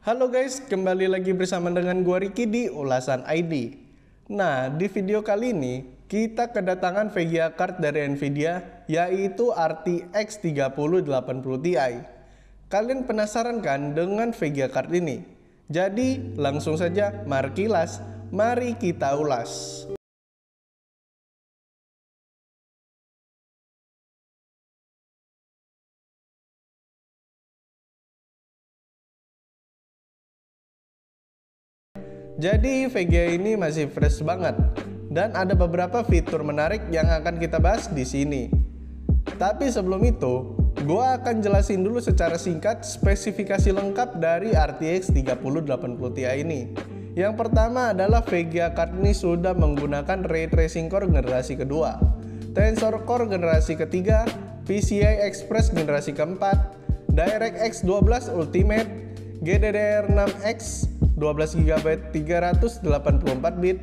Halo guys, kembali lagi bersama dengan gua Ricky di Ulasan ID. Nah, di video kali ini kita kedatangan VGA card dari Nvidia yaitu RTX 3080 Ti. Kalian penasaran kan dengan VGA card ini? Jadi langsung saja mari kilas, mari kita ulas. Jadi VGA ini masih fresh banget dan ada beberapa fitur menarik yang akan kita bahas di sini. Tapi sebelum itu, gua akan jelasin dulu secara singkat spesifikasi lengkap dari RTX 3080 Ti ini. Yang pertama adalah VGA card ini sudah menggunakan Ray Tracing Core generasi kedua, Tensor Core generasi ketiga, PCI Express generasi keempat, DirectX 12 Ultimate, GDDR6X 12GB 384 bit,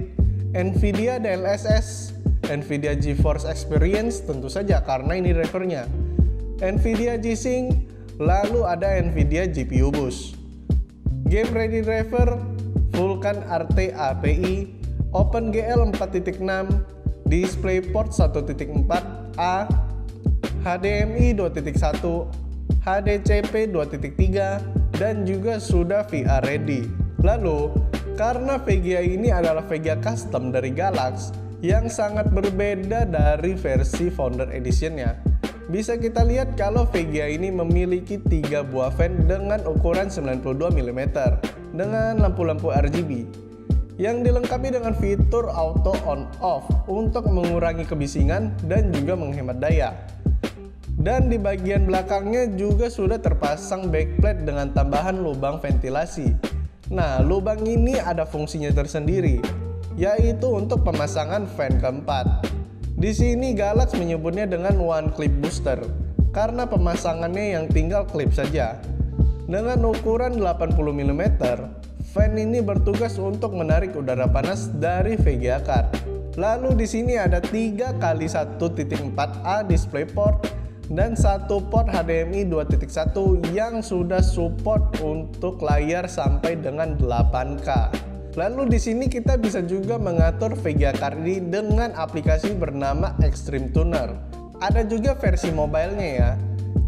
Nvidia DLSS, Nvidia GeForce Experience tentu saja karena ini drivernya, Nvidia G-Sync, lalu ada Nvidia GPU Boost, Game Ready Driver, Vulkan RT API, OpenGL 4.6, DisplayPort 1.4a, HDMI 2.1, HDCP 2.3, dan juga sudah VR ready. Lalu, karena VGA ini adalah VGA custom dari Galax yang sangat berbeda dari versi Founder Edition-nya, bisa kita lihat kalau VGA ini memiliki 3 buah fan dengan ukuran 92 mm dengan lampu-lampu RGB yang dilengkapi dengan fitur auto on off untuk mengurangi kebisingan dan juga menghemat daya. Dan di bagian belakangnya juga sudah terpasang backplate dengan tambahan lubang ventilasi. Nah, lubang ini ada fungsinya tersendiri, yaitu untuk pemasangan fan keempat. Di sini Galax menyebutnya dengan one clip booster, karena pemasangannya yang tinggal klip saja. Dengan ukuran 80 mm, fan ini bertugas untuk menarik udara panas dari VGA card. Lalu di sini ada 3x1.4a DisplayPort dan satu port HDMI 2.1 yang sudah support untuk layar sampai dengan 8K. Lalu di sini kita bisa juga mengatur VGA card ini dengan aplikasi bernama Extreme Tuner. Ada juga versi mobilenya ya.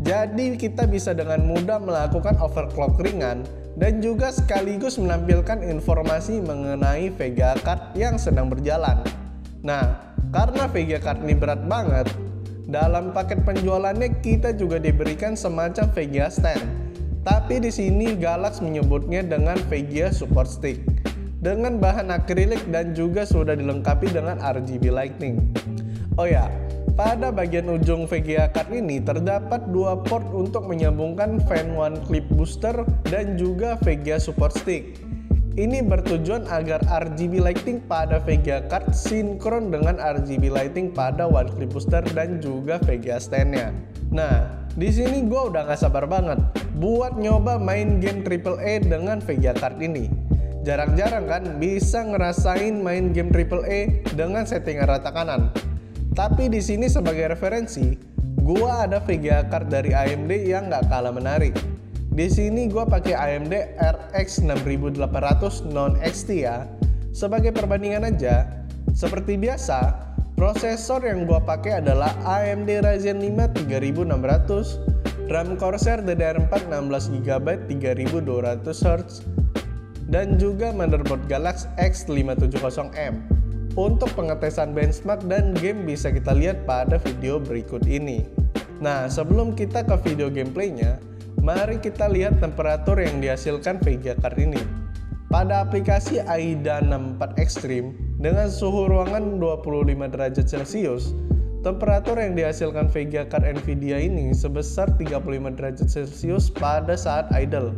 Jadi kita bisa dengan mudah melakukan overclock ringan dan juga sekaligus menampilkan informasi mengenai VGA card yang sedang berjalan. Nah, karena VGA card ini berat banget, dalam paket penjualannya kita juga diberikan semacam VGA stand. Tapi di sini Galax menyebutnya dengan VGA support stick dengan bahan akrilik dan juga sudah dilengkapi dengan RGB lighting. Oh ya, pada bagian ujung VGA card ini terdapat 2 port untuk menyambungkan fan one clip booster dan juga VGA support stick. Ini bertujuan agar RGB lighting pada VGA card sinkron dengan RGB lighting pada one clip booster dan juga VGA stand-nya. Nah, di sini gue udah gak sabar banget buat nyoba main game AAA dengan VGA card ini. Jarang-jarang kan bisa ngerasain main game AAA dengan settingan rata kanan. Tapi di sini sebagai referensi, gue ada VGA card dari AMD yang gak kalah menarik. Di sini gue pakai AMD RX 6800 non XT ya. Sebagai perbandingan aja, seperti biasa, prosesor yang gue pakai adalah AMD Ryzen 5 3600, RAM Corsair DDR4 16GB 3200Hz, dan juga motherboard Galax X570M. Untuk pengetesan benchmark dan game bisa kita lihat pada video berikut ini. Nah, sebelum kita ke video gameplaynya, mari kita lihat temperatur yang dihasilkan VGA card ini. Pada aplikasi AIDA 64 Extreme dengan suhu ruangan 25 derajat Celcius, temperatur yang dihasilkan VGA card Nvidia ini sebesar 35 derajat Celcius pada saat idle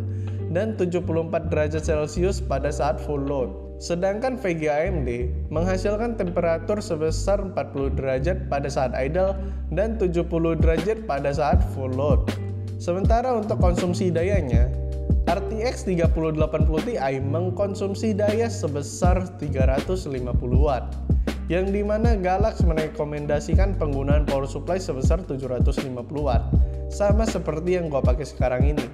dan 74 derajat Celcius pada saat full load. Sedangkan VGA AMD menghasilkan temperatur sebesar 40 derajat pada saat idle dan 70 derajat pada saat full load. Sementara untuk konsumsi dayanya, RTX 3080 Ti mengkonsumsi daya sebesar 350 Watt, yang dimana Galax merekomendasikan penggunaan power supply sebesar 750 Watt, sama seperti yang gua pakai sekarang ini.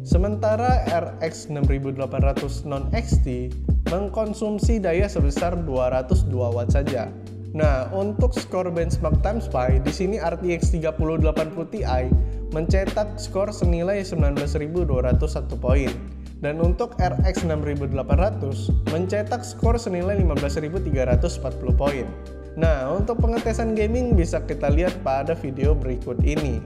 Sementara RX 6800 non-XT mengkonsumsi daya sebesar 202 Watt saja. Nah, untuk skor benchmark TimeSpy, di sini RTX 3080 Ti mencetak skor senilai 19.201 poin. Dan untuk RX 6800 mencetak skor senilai 15.340 poin. Nah, untuk pengetesan gaming bisa kita lihat pada video berikut ini.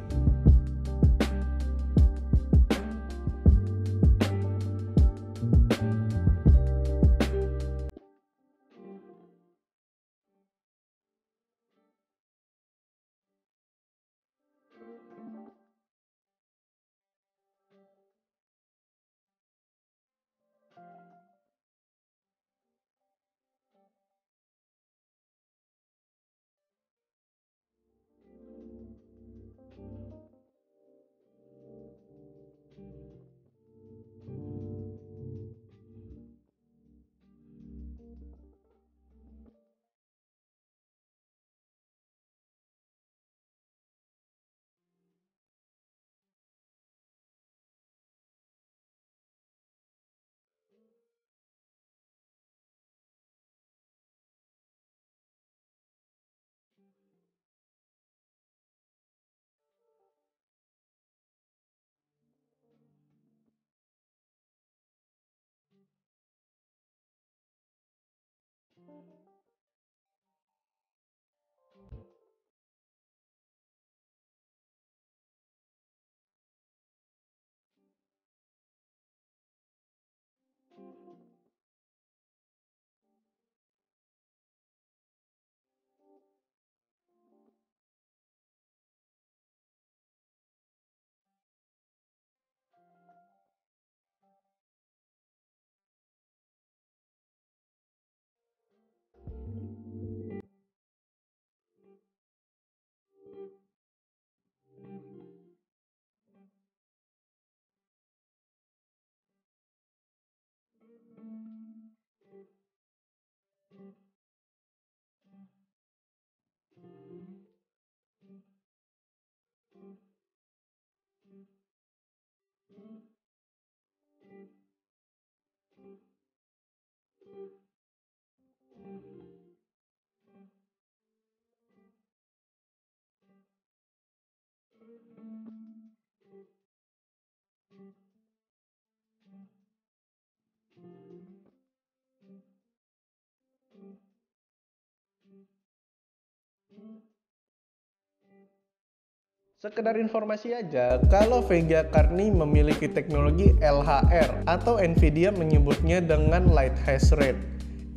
Sekedar informasi aja, kalau Vega card ini memiliki teknologi LHR atau Nvidia menyebutnya dengan Light Hash Rate.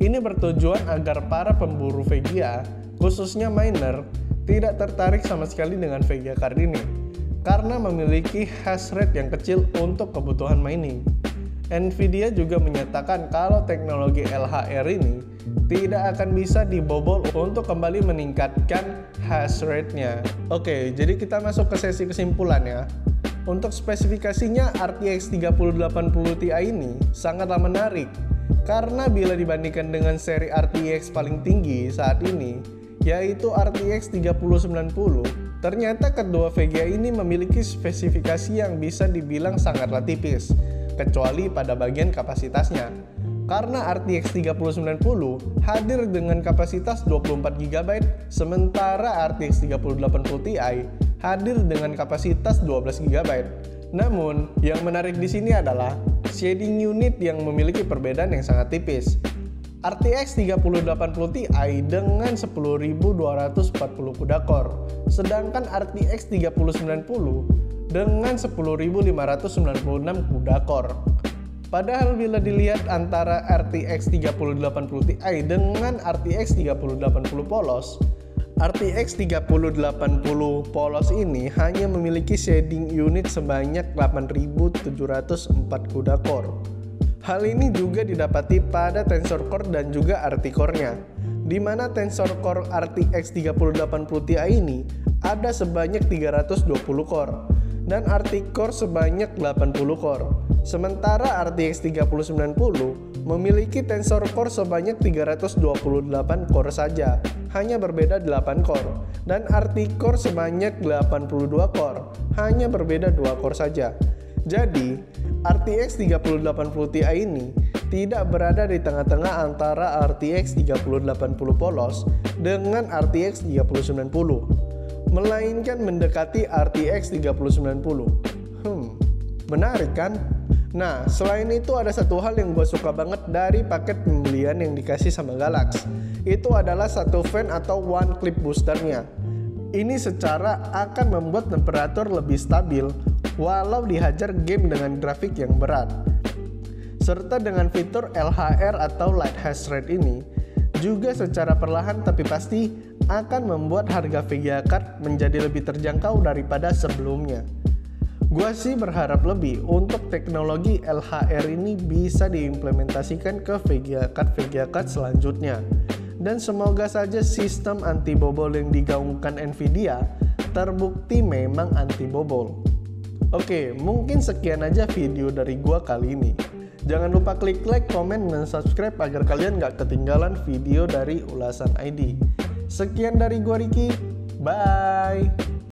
Ini bertujuan agar para pemburu Vega, khususnya miner, tidak tertarik sama sekali dengan Vega card ini karena memiliki hash rate yang kecil untuk kebutuhan mining. Nvidia juga menyatakan kalau teknologi LHR ini tidak akan bisa dibobol untuk kembali meningkatkan hash rate-nya. Oke, jadi kita masuk ke sesi kesimpulan ya. Untuk spesifikasinya, RTX 3080 Ti ini sangatlah menarik karena bila dibandingkan dengan seri RTX paling tinggi saat ini, yaitu RTX 3090, ternyata kedua Vega ini memiliki spesifikasi yang bisa dibilang sangatlah tipis, kecuali pada bagian kapasitasnya. Karena RTX 3090 hadir dengan kapasitas 24GB, sementara RTX 3080 Ti hadir dengan kapasitas 12GB. Namun, yang menarik di sini adalah shading unit yang memiliki perbedaan yang sangat tipis. RTX 3080 Ti dengan 10.240 CUDA core, sedangkan RTX 3090 dengan 10.596 CUDA core. Padahal bila dilihat antara RTX 3080 Ti dengan RTX 3080 polos, RTX 3080 polos ini hanya memiliki shading unit sebanyak 8.704 CUDA core. Hal ini juga didapati pada Tensor Core dan juga RT Core-nya, di mana Tensor Core RTX 3080 Ti ini ada sebanyak 320 core dan RT Core sebanyak 80 core. Sementara RTX 3090 memiliki Tensor Core sebanyak 328 core saja, hanya berbeda 8 core, dan RT Core sebanyak 82 core, hanya berbeda 2 core saja. Jadi, RTX 3080 Ti ini tidak berada di tengah-tengah antara RTX 3080 polos dengan RTX 3090, melainkan mendekati RTX 3090. Menarik kan? Nah, selain itu ada satu hal yang gue suka banget dari paket pembelian yang dikasih sama Galax. Itu adalah satu fan atau one clip boosternya. Ini secara akan membuat temperatur lebih stabil walau dihajar game dengan grafik yang berat. Serta dengan fitur LHR atau Light Hash Rate ini, juga secara perlahan tapi pasti akan membuat harga VGA card menjadi lebih terjangkau daripada sebelumnya. Gua sih berharap lebih untuk teknologi LHR ini bisa diimplementasikan ke VGA card selanjutnya. Dan semoga saja sistem anti bobol yang digaungkan Nvidia terbukti memang anti bobol. Oke, mungkin sekian aja video dari gua kali ini. Jangan lupa klik like, komen, dan subscribe agar kalian gak ketinggalan video dari Ulasan ID. Sekian dari gua Ricky, bye!